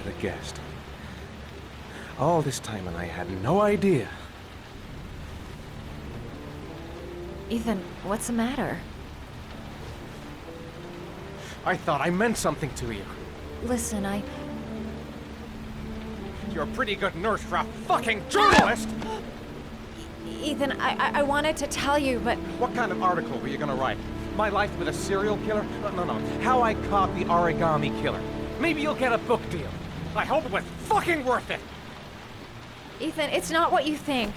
have guessed? All this time and I had no idea. Ethan, what's the matter? I thought I meant something to you. Listen, You're a pretty good nurse for a fucking journalist! Ethan, I wanted to tell you, but... What kind of article were you gonna write? My life with a serial killer? No. How I caught the origami killer. Maybe you'll get a book deal. I hope it was fucking worth it! Ethan, it's not what you think.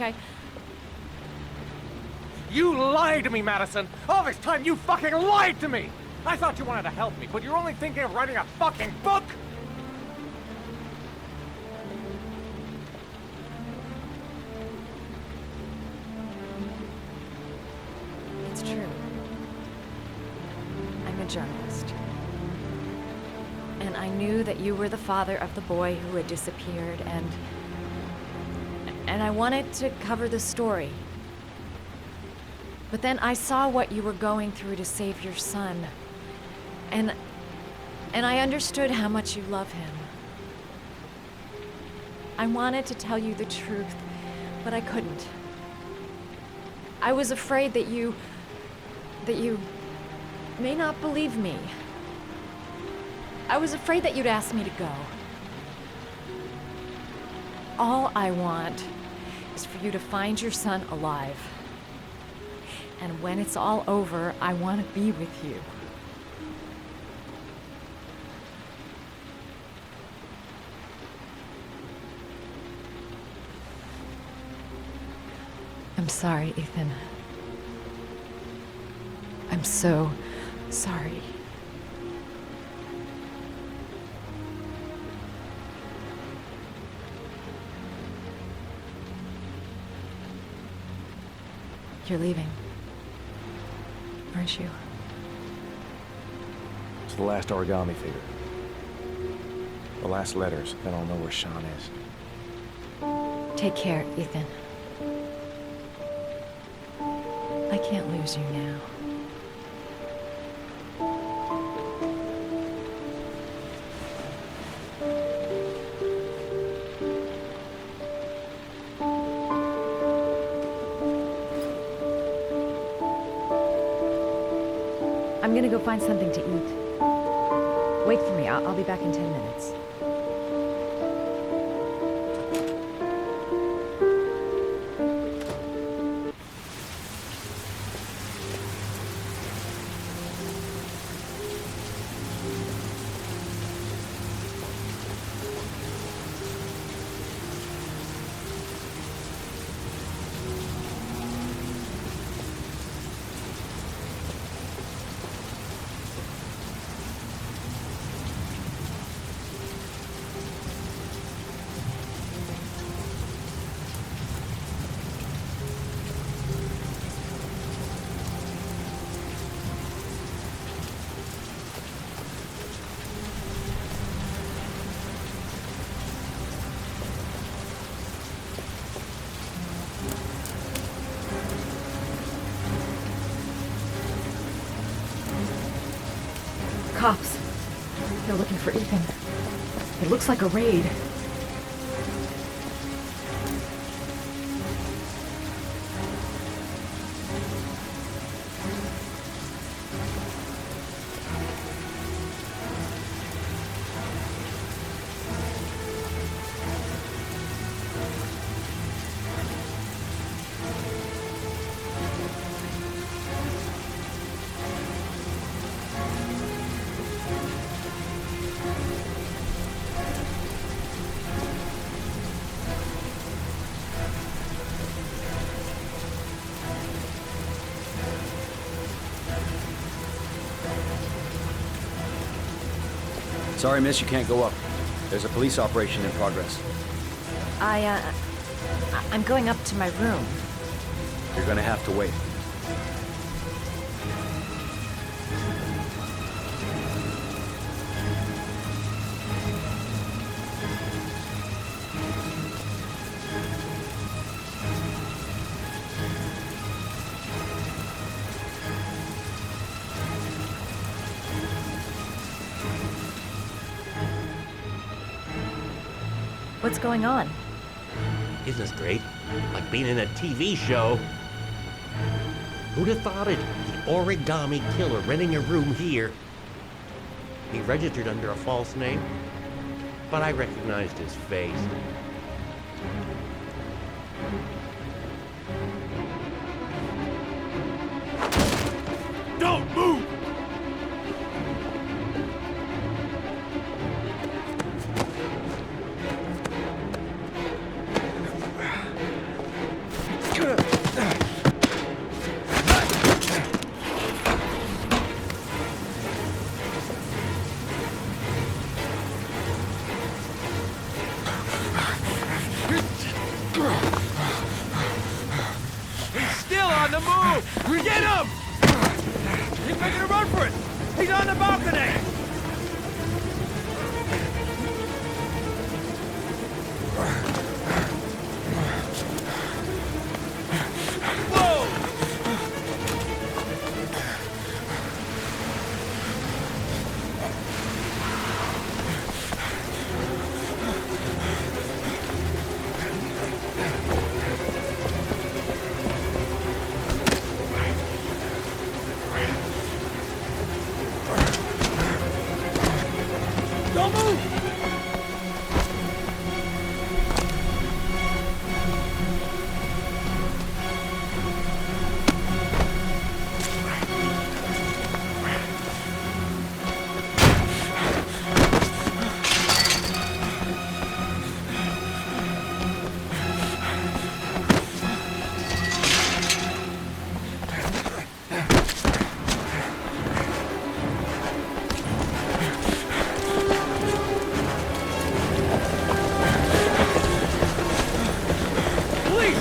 You lied to me, Madison! All this time you fucking lied to me! I thought you wanted to help me, but you're only thinking of writing a fucking book! It's true. I'm a journalist. And I knew that you were the father of the boy who had disappeared, and I wanted to cover the story. But then I saw what you were going through to save your son. And I understood how much you love him. I wanted to tell you the truth, but I couldn't. I was afraid that you may not believe me. I was afraid that you'd ask me to go. All I want is for you to find your son alive. And when it's all over, I want to be with you. I'm sorry, Ethan. I'm so sorry. You're leaving, aren't you? It's the last origami figure. The last letters, then I'll know where Sean is. Take care, Ethan. I can't lose you now. I'm gonna go find something to eat. Wait for me. I'll be back in 10 minutes. Cops. They're looking for Ethan. It looks like a raid. Sorry, miss, you can't go up. There's a police operation in progress. I'm going up to my room. You're gonna have to wait. What's going on? Isn't this great? Like being in a TV show. Who'd have thought it? The origami killer renting a room here. He registered under a false name, but I recognized his face. Don't move! Still on the move! Get him! He's making a run for it! He's on the balcony! Whoa! Don't move! Please,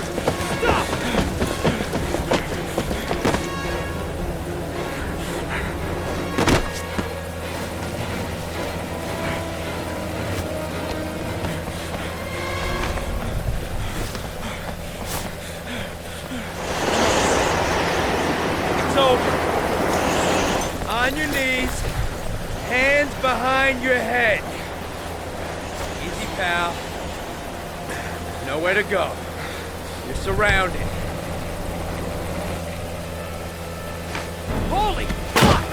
stop! It's over. On your knees, hands behind your head. Easy, pal. Nowhere to go. You're surrounded. Holy fuck!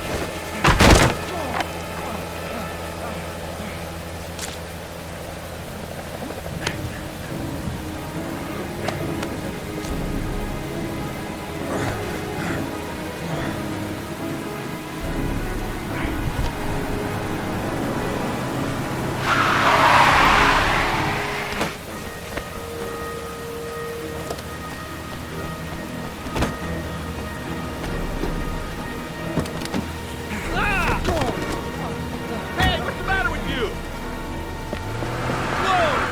Hey, what's the matter with you? Whoa!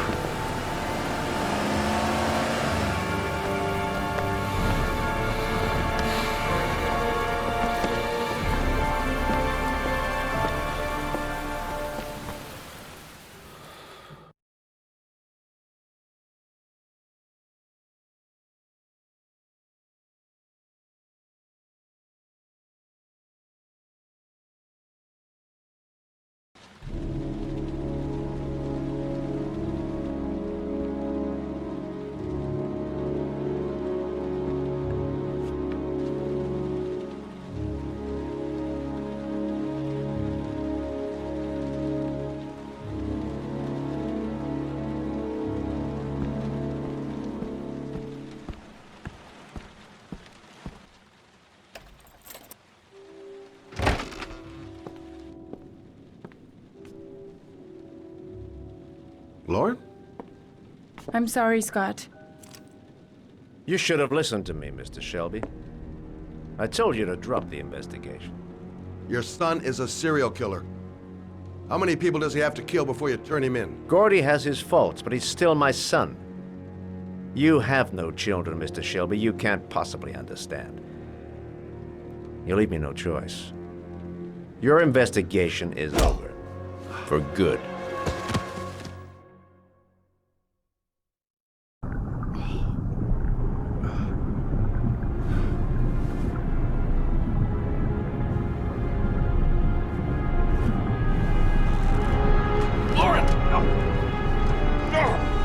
Lauren? I'm sorry, Scott. You should have listened to me, Mr. Shelby. I told you to drop the investigation. Your son is a serial killer. How many people does he have to kill before you turn him in? Gordy has his faults, but he's still my son. You have no children, Mr. Shelby. You can't possibly understand. You leave me no choice. Your investigation is over. For good. Lauren! No! No!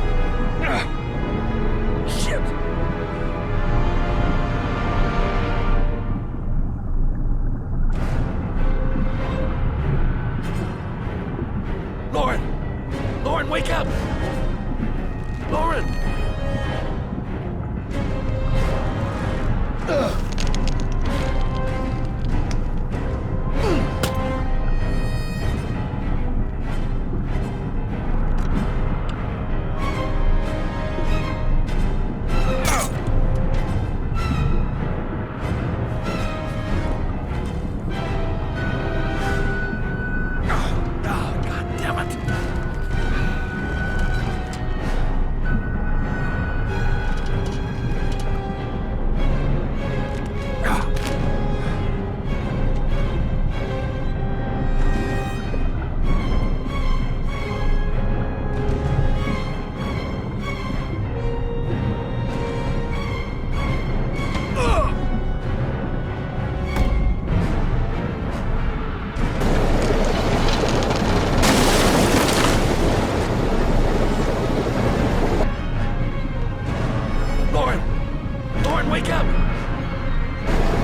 Lauren, wake up!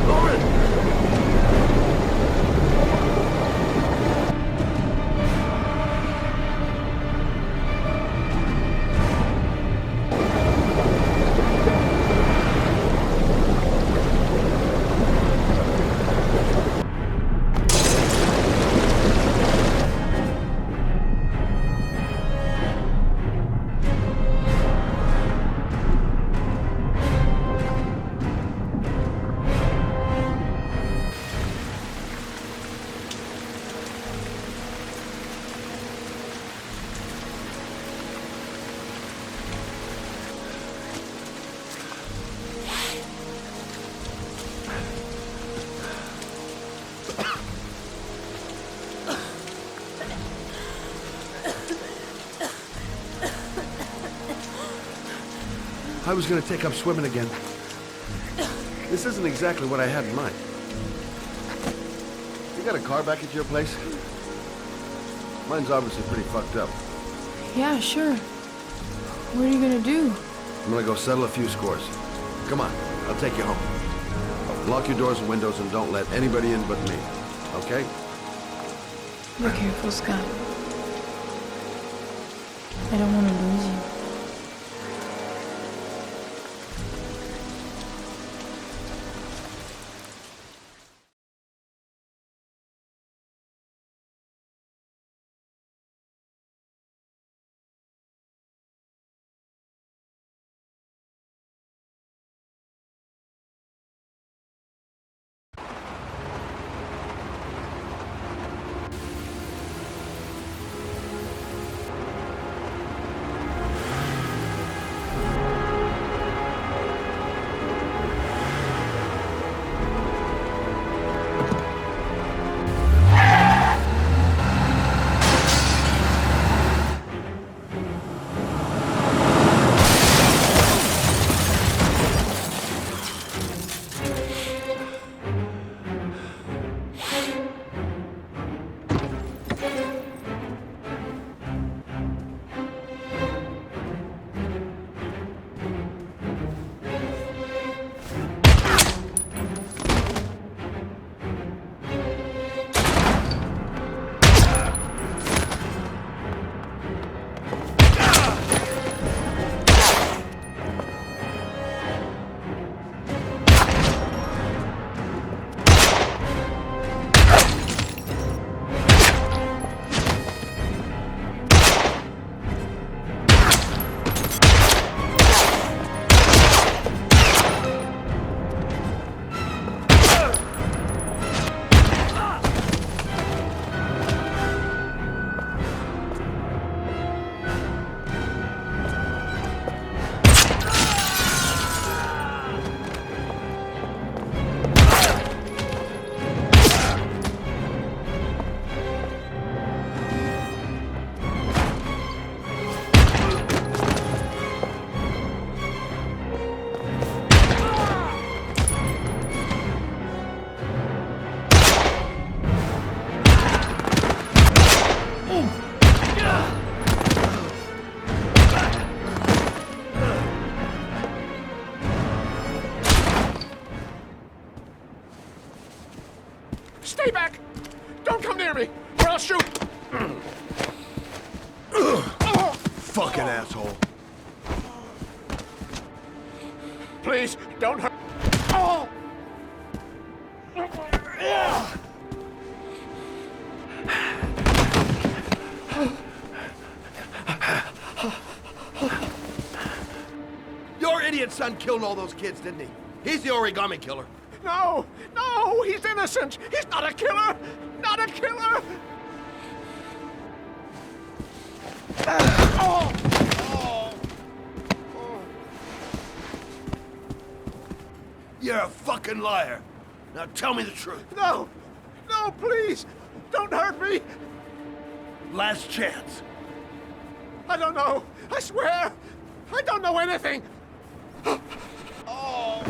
Lauren! I was gonna take up swimming again. This isn't exactly what I had in mind. You got a car back at your place? Mine's obviously pretty fucked up. Yeah, sure. What are you gonna do? I'm gonna go settle a few scores. Come on, I'll take you home. Lock your doors and windows and don't let anybody in but me, okay? Be careful, Scott. I don't want to lose you. Stay back! Don't come near me, or I'll shoot! Fucking asshole. Please, don't hurt. Oh! Your idiot son killed all those kids, didn't he? He's the origami killer. No! No! He's innocent! He's not a killer! Not a killer! Oh! Oh! You're a fucking liar. Now tell me the truth. No! No, please! Don't hurt me! Last chance. I don't know! I swear! I don't know anything! Oh! Oh!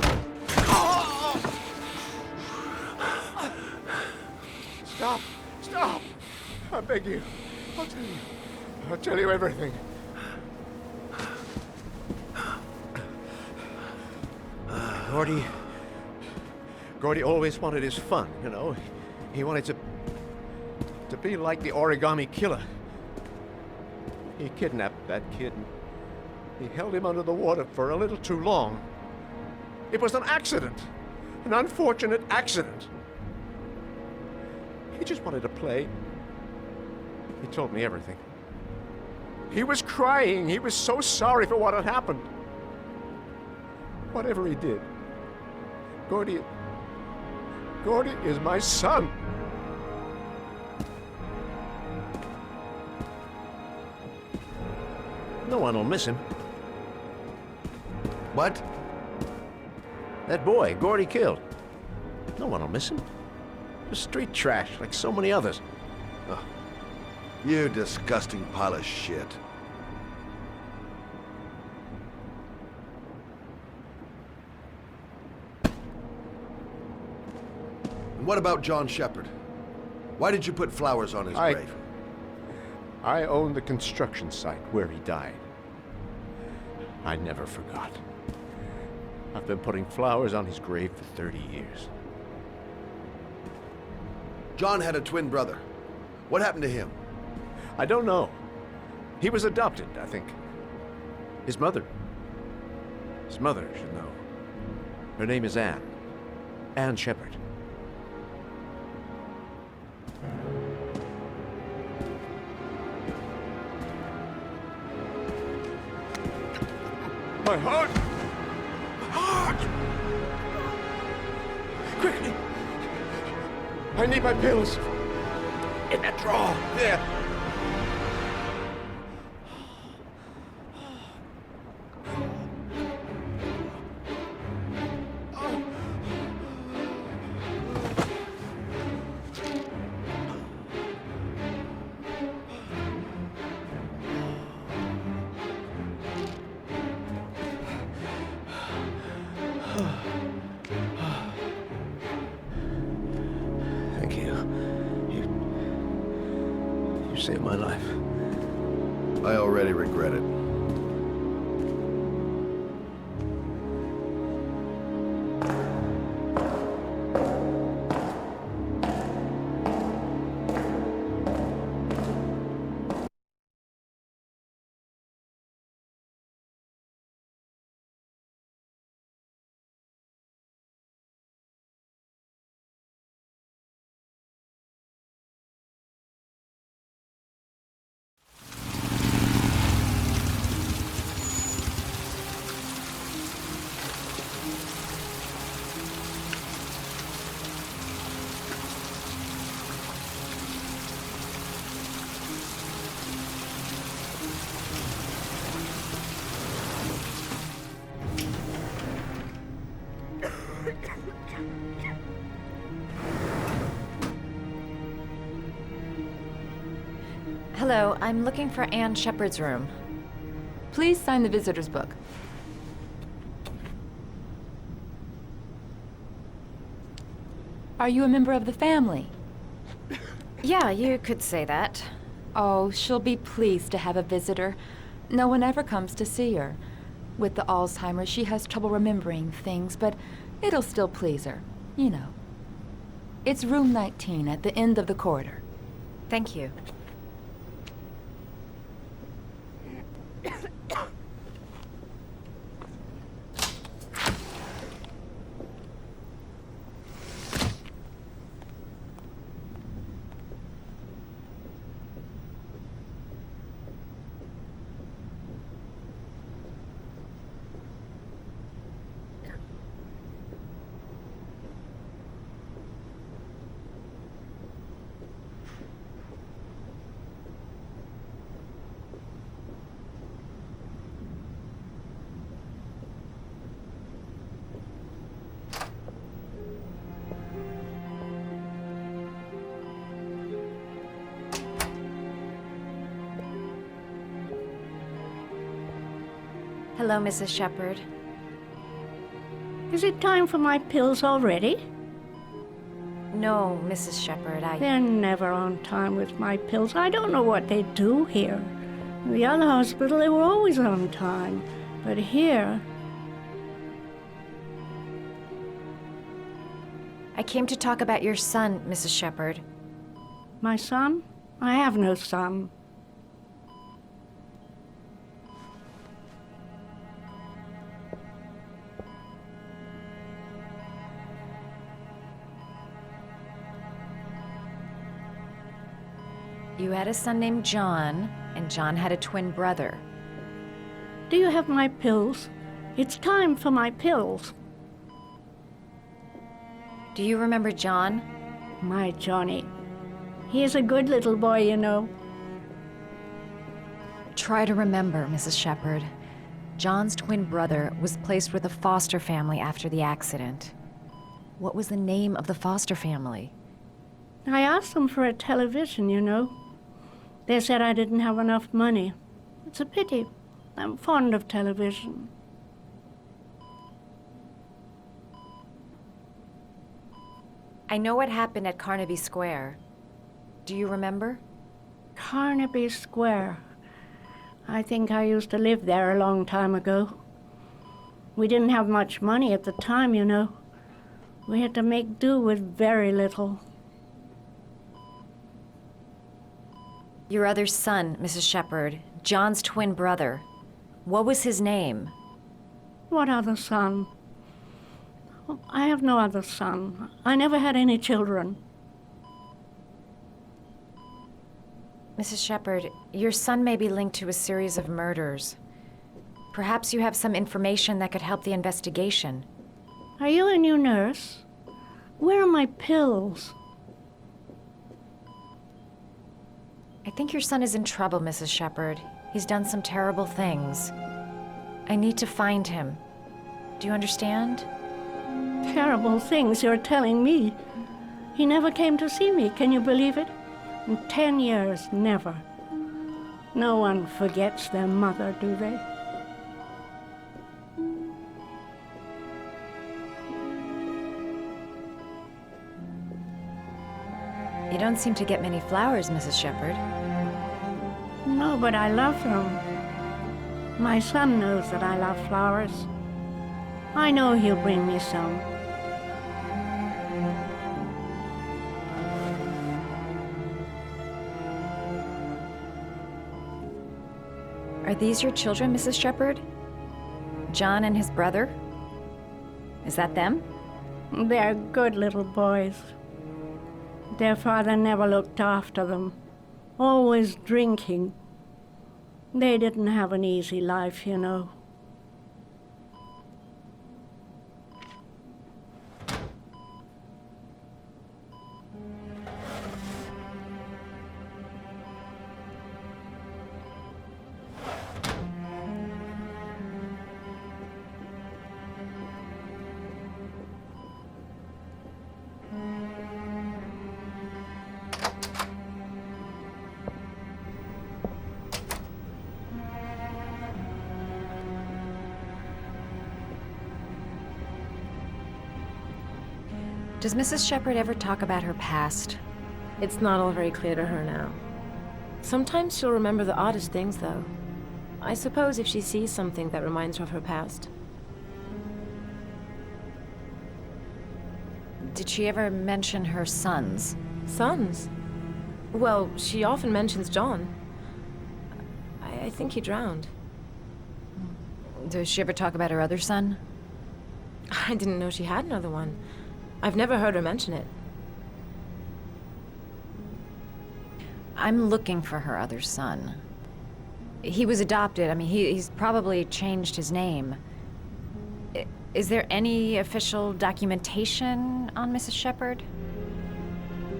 Stop! Stop! I beg you. I'll tell you. I'll tell you everything. Gordy always wanted his fun, you know. He wanted to be like the origami killer. He kidnapped that kid and he held him under the water for a little too long. It was an accident, an unfortunate accident. He just wanted to play. He told me everything. He was crying. He was so sorry for what had happened. Whatever he did, Gordy is my son. No one will miss him. What? That boy, Gordy killed. No one will miss him. Just street trash, like so many others. Oh, you disgusting pile of shit. And what about John Shepard? Why did you put flowers on his grave? I own the construction site where he died. I never forgot. I've been putting flowers on his grave for 30 years. John had a twin brother. What happened to him? I don't know. He was adopted, I think. His mother should know. Her name is Anne. Anne Shepard. My heart! My heart! Quickly! I need my pills. In that drawer. There. Thank you. You saved my life. I already regret it. Hello, I'm looking for Anne Shepard's room. Please sign the visitor's book. Are you a member of the family? Yeah, you could say that. Oh, she'll be pleased to have a visitor. No one ever comes to see her. With the Alzheimer's, she has trouble remembering things, but it'll still please her, you know. It's room 19 at the end of the corridor. Thank you. Hello, Mrs. Shepard. Is it time for my pills already? No, Mrs. Shepard, They're never on time with my pills. I don't know what they do here. In the other hospital, they were always on time. But here... I came to talk about your son, Mrs. Shepherd. My son? I have no son. You had a son named John, and John had a twin brother. Do you have my pills? It's time for my pills. Do you remember John? My Johnny. He is a good little boy, you know. Try to remember, Mrs. Shepherd. John's twin brother was placed with a foster family after the accident. What was the name of the foster family? I asked them for a television, you know. They said I didn't have enough money. It's a pity. I'm fond of television. I know what happened at Carnaby Square. Do you remember? Carnaby Square. I think I used to live there a long time ago. We didn't have much money at the time, you know. We had to make do with very little. Your other son, Mrs. Shepherd, John's twin brother. What was his name? What other son? Oh, I have no other son. I never had any children. Mrs. Shepherd, your son may be linked to a series of murders. Perhaps you have some information that could help the investigation. Are you a new nurse? Where are my pills? I think your son is in trouble, Mrs. Shepherd. He's done some terrible things. I need to find him. Do you understand? Terrible things you're telling me. He never came to see me, can you believe it? In 10 years, never. No one forgets their mother, do they? You don't seem to get many flowers, Mrs. Shepherd. No, but I love them. My son knows that I love flowers. I know he'll bring me some. Are these your children, Mrs. Shepherd? John and his brother? Is that them? They're good little boys. Their father never looked after them, always drinking. They didn't have an easy life, you know. Does Mrs. Shepherd ever talk about her past? It's not all very clear to her now. Sometimes she'll remember the oddest things, though. I suppose if she sees something that reminds her of her past. Did she ever mention her sons? Sons? Well, she often mentions John. I think he drowned. Does she ever talk about her other son? I didn't know she had another one. I've never heard her mention it. I'm looking for her other son. He was adopted. I mean, he's probably changed his name. Is there any official documentation on Mrs. Shepherd?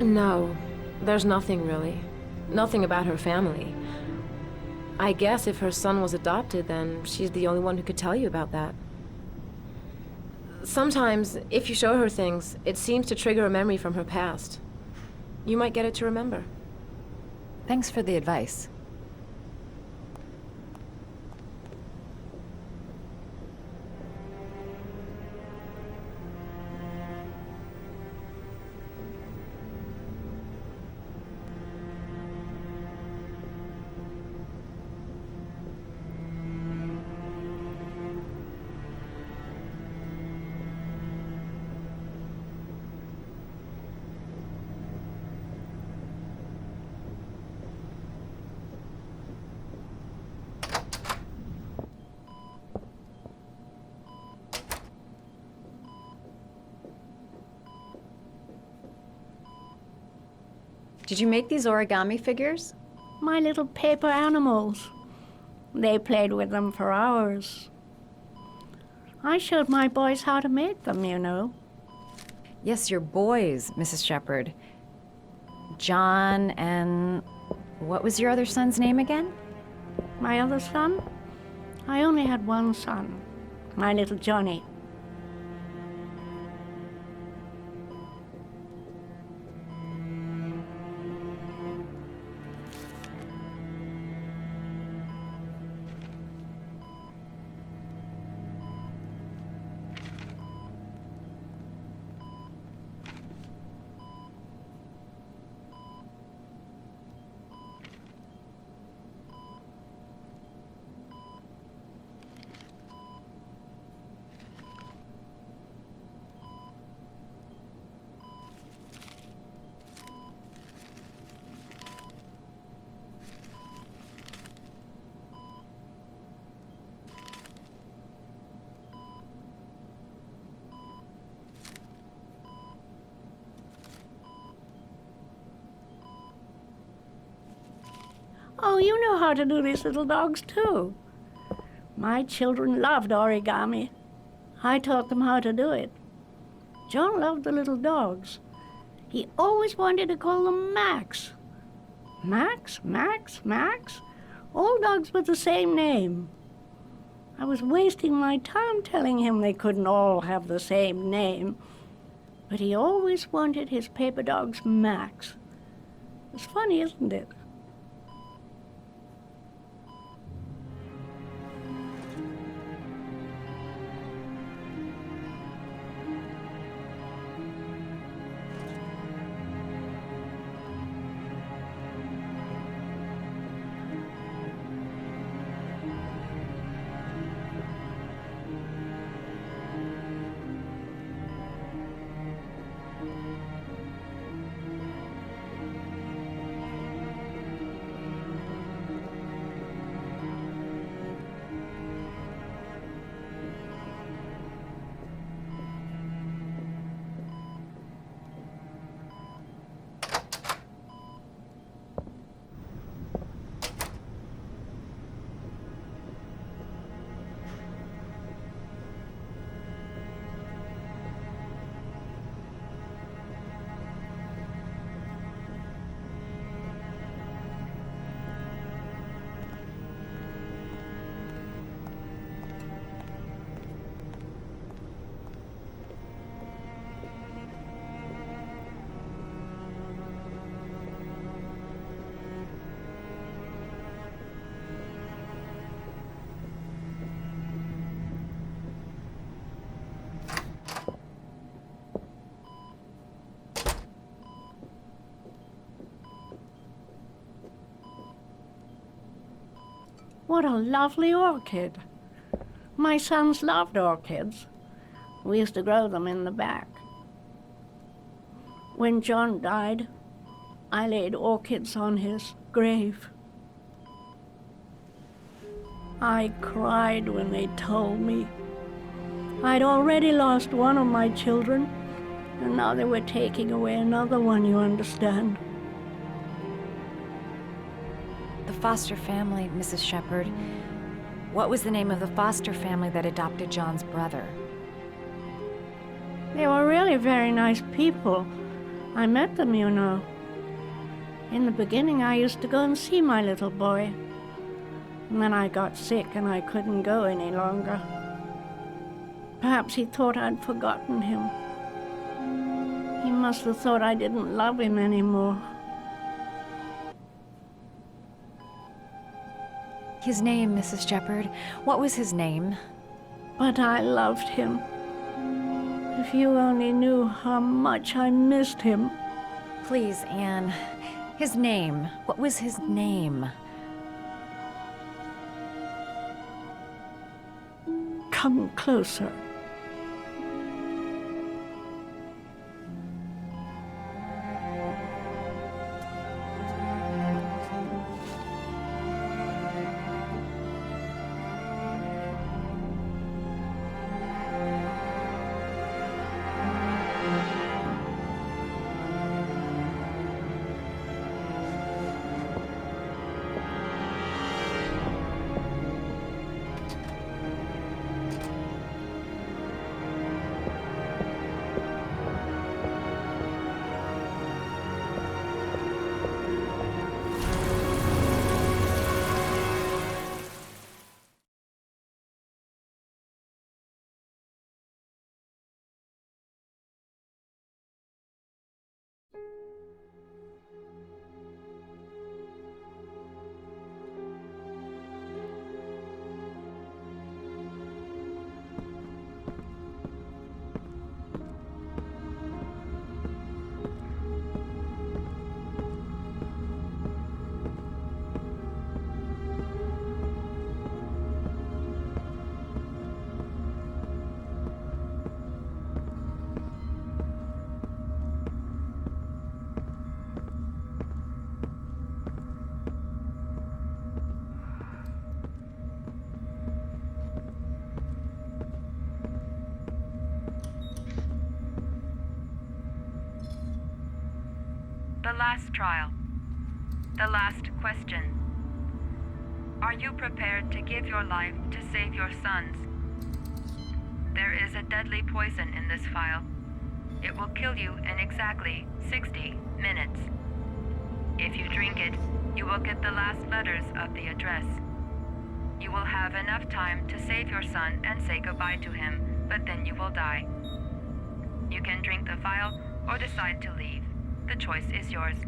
No, there's nothing really. Nothing about her family. I guess if her son was adopted, then she's the only one who could tell you about that. Sometimes, if you show her things, it seems to trigger a memory from her past. You might get it to remember. Thanks for the advice. Did you make these origami figures? My little paper animals. They played with them for hours. I showed my boys how to make them, you know. Yes, your boys, Mrs. Shepherd. John and... what was your other son's name again? My other son? I only had one son, my little Johnny. Oh, you know how to do these little dogs, too. My children loved origami. I taught them how to do it. John loved the little dogs. He always wanted to call them Max. Max, Max, Max? All dogs with the same name. I was wasting my time telling him they couldn't all have the same name. But he always wanted his paper dogs Max. It's funny, isn't it? What a lovely orchid. My sons loved orchids. We used to grow them in the back. When John died, I laid orchids on his grave. I cried when they told me. I'd already lost one of my children, and now they were taking away another one, you understand. The foster family, Mrs. Shepherd. What was the name of the foster family that adopted John's brother? They were really very nice people. I met them, you know. In the beginning, I used to go and see my little boy. And then I got sick and I couldn't go any longer. Perhaps he thought I'd forgotten him. He must have thought I didn't love him anymore. His name, Mrs. Shepherd. What was his name? But I loved him. If you only knew how much I missed him. Please, Anne. His name. What was his name? Come closer. The last trial. The last question. Are you prepared to give your life to save your sons? There is a deadly poison in this vial. It will kill you in exactly 60 minutes. If you drink it, you will get the last letters of the address. You will have enough time to save your son and say goodbye to him, but then you will die. You can drink the vial or decide to leave. The choice is yours.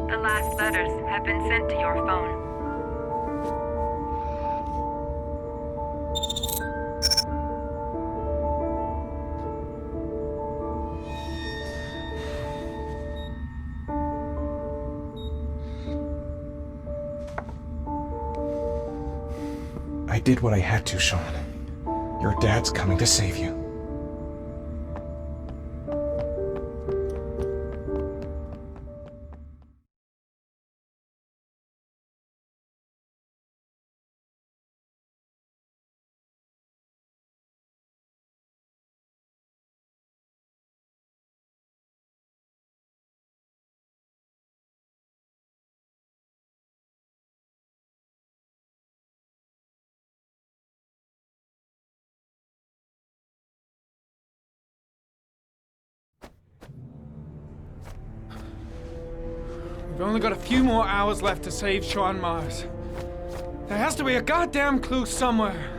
The last letters have been sent to your phone. I did what I had to, Sean. Your dad's coming to save you. We've only got a few more hours left to save Sean Mars. There has to be a goddamn clue somewhere.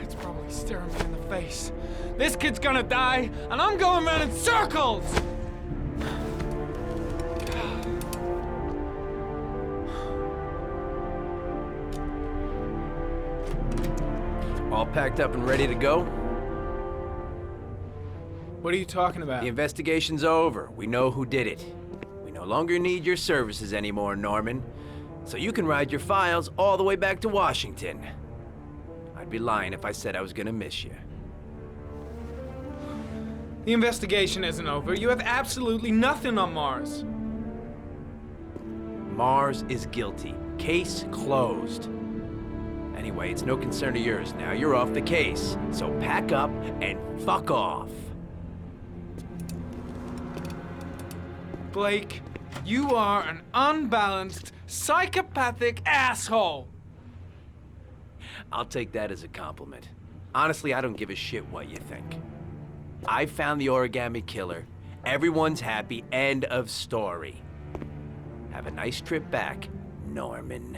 It's probably staring me in the face. This kid's gonna die, and I'm going around in circles! All packed up and ready to go? What are you talking about? The investigation's over. We know who did it. We no longer need your services anymore, Norman. So you can ride your files all the way back to Washington. I'd be lying if I said I was gonna miss you. The investigation isn't over. You have absolutely nothing on Mars. Mars is guilty. Case closed. Anyway, it's no concern of yours now. You're off the case. So pack up and fuck off. Blake, you are an unbalanced, psychopathic asshole! I'll take that as a compliment. Honestly, I don't give a shit what you think. I found the origami killer. Everyone's happy. End of story. Have a nice trip back, Norman.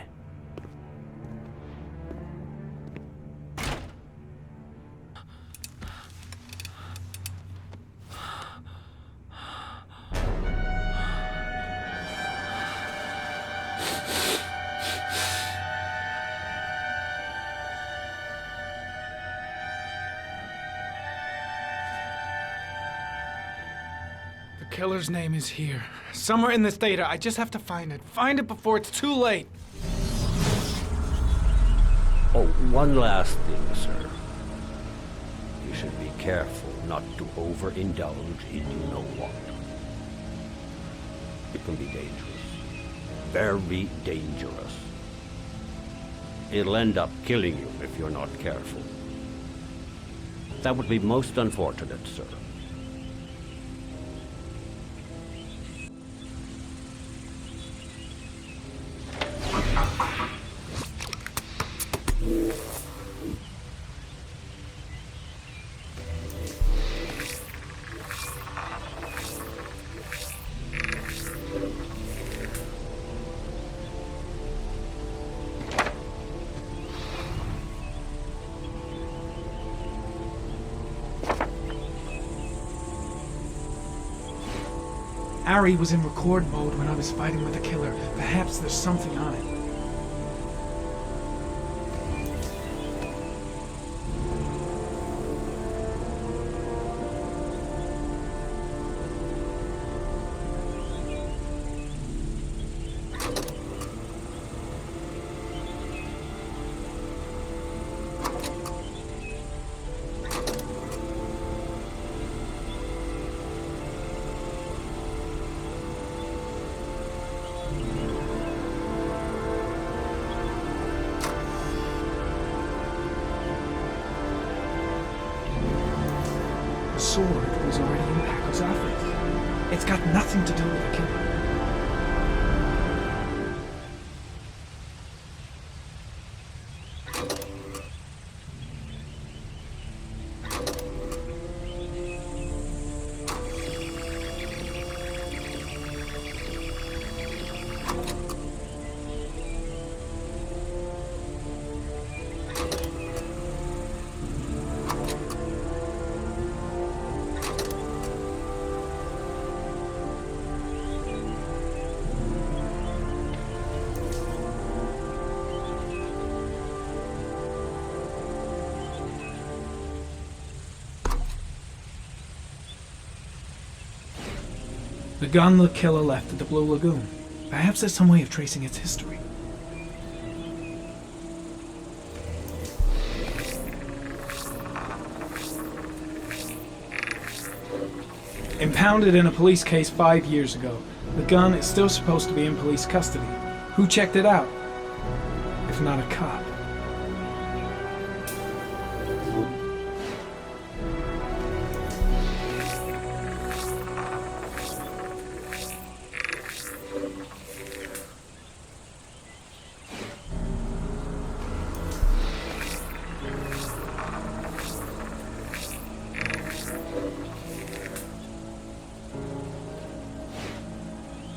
The killer's name is here. Somewhere in this data. I just have to find it. Find it before it's too late. Oh, one last thing, sir. You should be careful not to overindulge in you know what. It can be dangerous. Very dangerous. It'll end up killing you if you're not careful. That would be most unfortunate, sir. Ari was in record mode when I was fighting with the killer. Perhaps there's something on it. sword was already in Paco's office. It's got nothing to do with the killer. The gun the killer left at the Blue Lagoon. Perhaps there's some way of tracing its history. Impounded in a police case 5 years ago, the gun is still supposed to be in police custody. Who checked it out? If not a cop.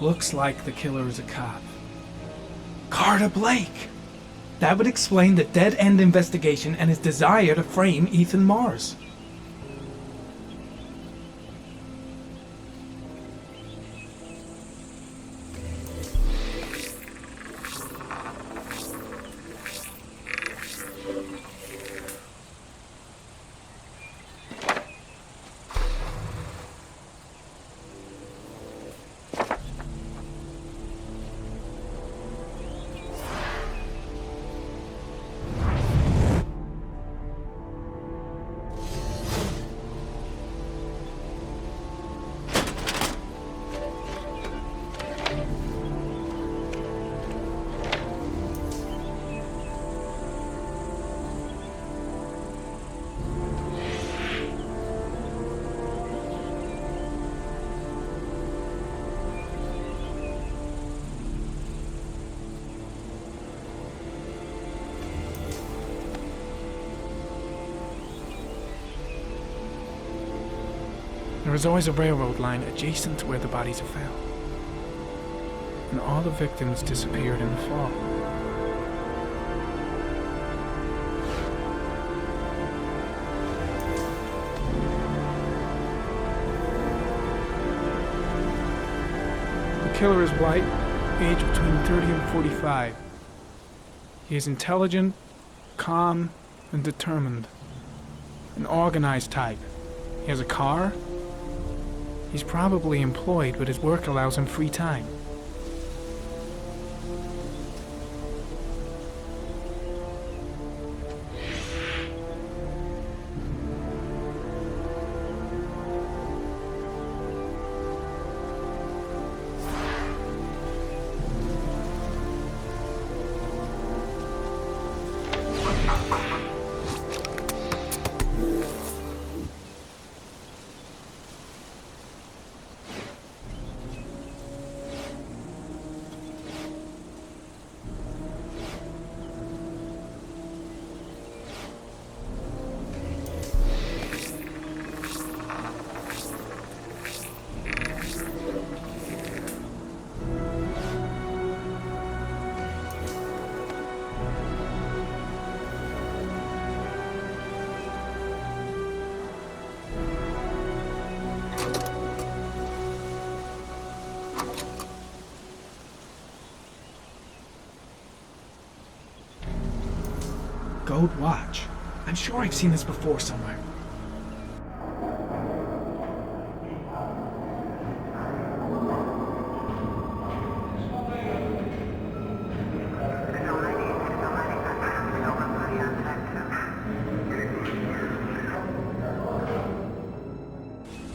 Looks like the killer is a cop. Carter Blake! That would explain the dead-end investigation and his desire to frame Ethan Mars. There is always a railroad line adjacent to where the bodies are found. And all the victims disappeared in the fall. The killer is white, age between 30 and 45. He is intelligent, calm, and determined. An organized type. He has a car. He's probably employed, but his work allows him free time. Gold watch. I'm sure I've seen this before somewhere.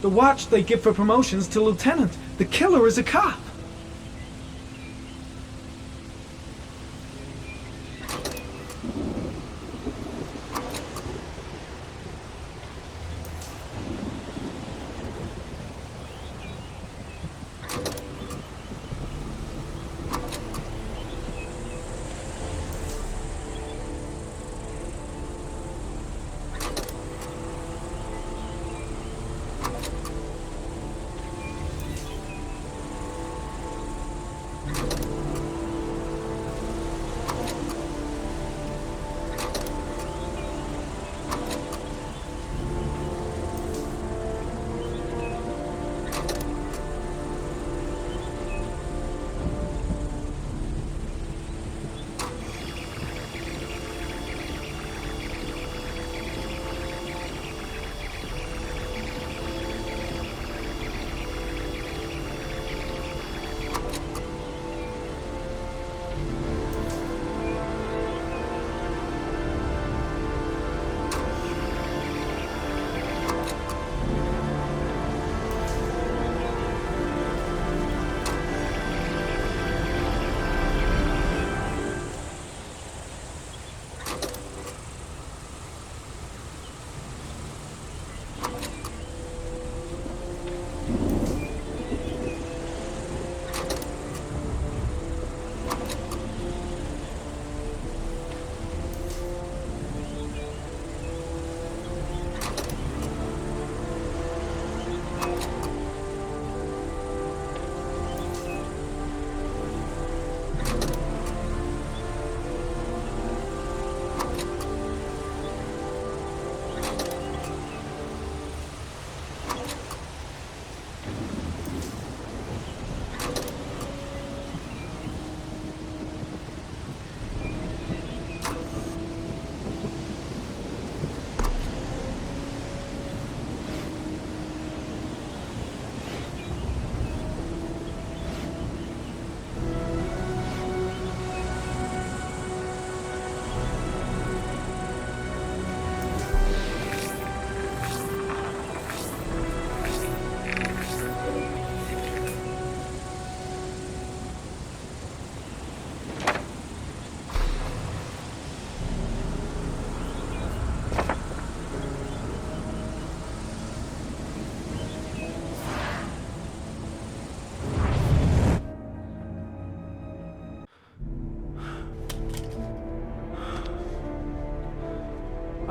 The watch they give for promotions to lieutenant. The killer is a cop.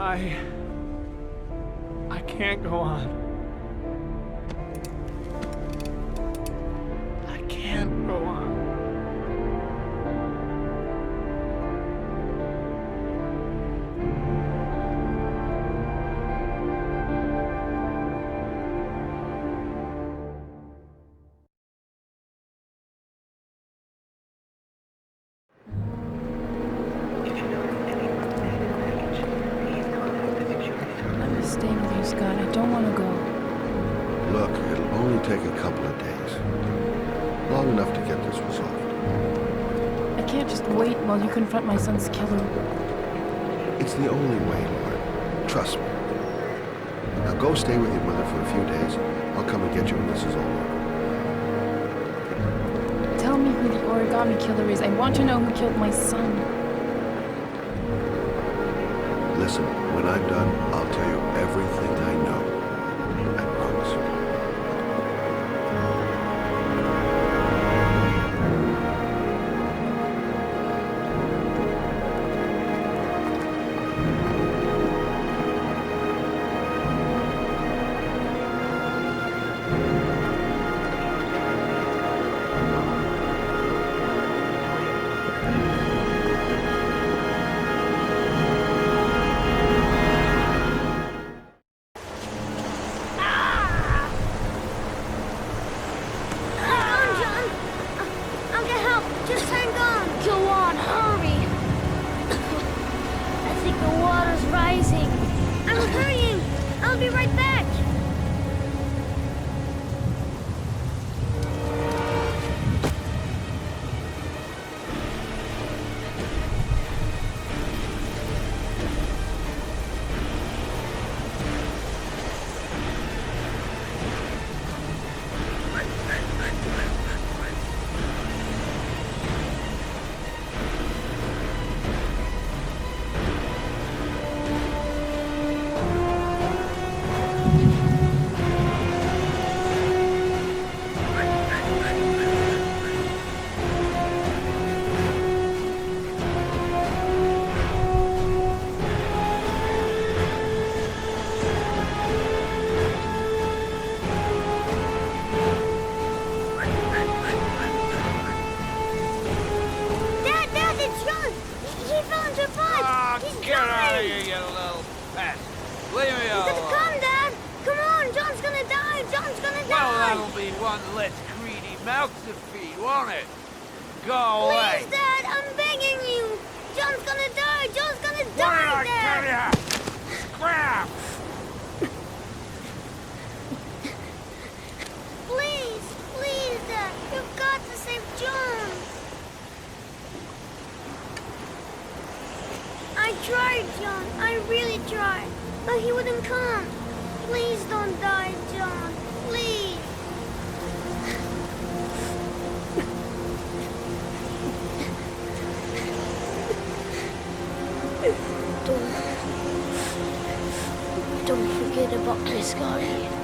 I can't go on. I can't go on. I'm staying with you, Scott. I don't want to go. Look, it'll only take a couple of days. Long enough to get this resolved. I can't just wait while you confront my son's killer. It's the only way, Lauren. Trust me. Now go stay with your mother for a few days. I'll come and get you when this is all over. Tell me who the origami killer is. I want to know who killed my son. Listen, when I'm done, I'll tell you everything I know. I promise you. One less greedy mouth to feed, won't it? Go away! Please, Dad, I'm begging you! John's gonna die! John's gonna die, What did I Dad! tell you? Scrap! Please, please, Dad! You've got to save John! I tried, John. I really tried. But he wouldn't come. Please don't die, John. Please. Don't forget about this, Scotty.